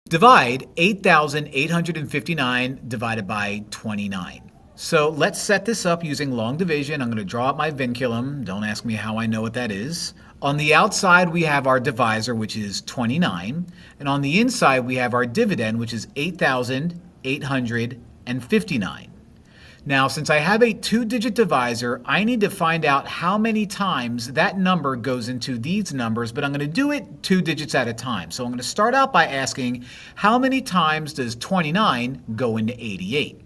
Divide 8,859 divided by 29. So let's set this up using long division. I'm going to draw up my vinculum. Don't ask me how I know what that is. On the outside, we have our divisor, which is 29. And on the inside, we have our dividend, which is 8,859. Now, since I have a two-digit divisor, I need to find out how many times that number goes into these numbers, but I'm going to do it 2 digits at a time. So I'm going to start out by asking, how many times does 29 go into 88?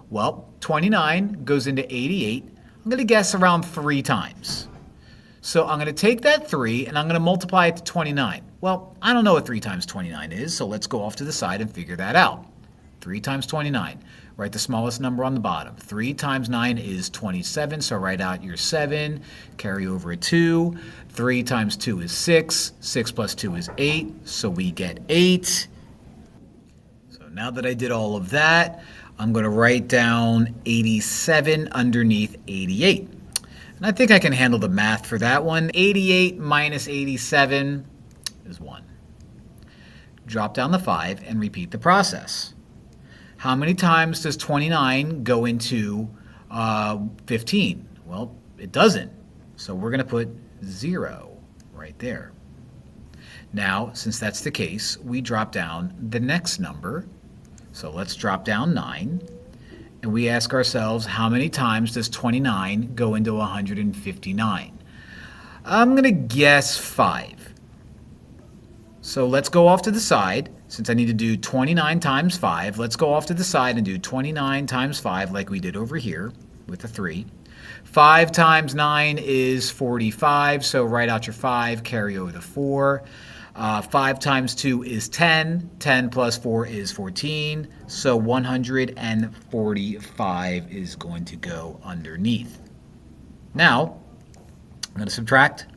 Well, 29 goes into 88. I'm going to guess around 3 times. So I'm going to take that 3 and I'm going to multiply it to 29. Well, I don't know what 3 times 29 is, so let's go off to the side and figure that out. 3 times 29. Write the smallest number on the bottom. 3 times 9 is 27, so write out your 7. Carry over a 2. 3 times 2 is 6. 6 plus 2 is 8, so we get 8. So now that I did all of that, I'm going to write down 87 underneath 88. And I think I can handle the math for that one. 88 minus 87 is 1. Drop down the 5 and repeat the process. How many times does 29 go into 15? Well, it doesn't. So we're going to put 0 right there. Now, since that's the case, we drop down the next number. So let's drop down 9. And we ask ourselves, how many times does 29 go into 159? I'm going to guess 5. So let's go off to the side. Since I need to do 29 times 5, let's go off to the side and do 29 times 5 like we did over here with a 3. 5 times 9 is 45, so write out your 5, carry over the 4. 5 times 2 is 10. 10 plus 4 is 14, so 145 is going to go underneath. Now, I'm going to subtract.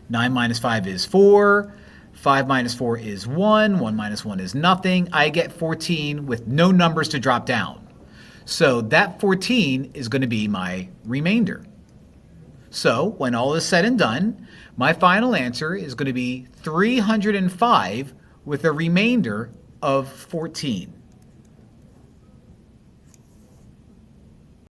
9 minus 5 is 4. 5 minus 4 is 1. 1 minus 1 is nothing. I get 14 with no numbers to drop down. So that 14 is going to be my remainder. So when all is said and done, my final answer is going to be 305 with a remainder of 14.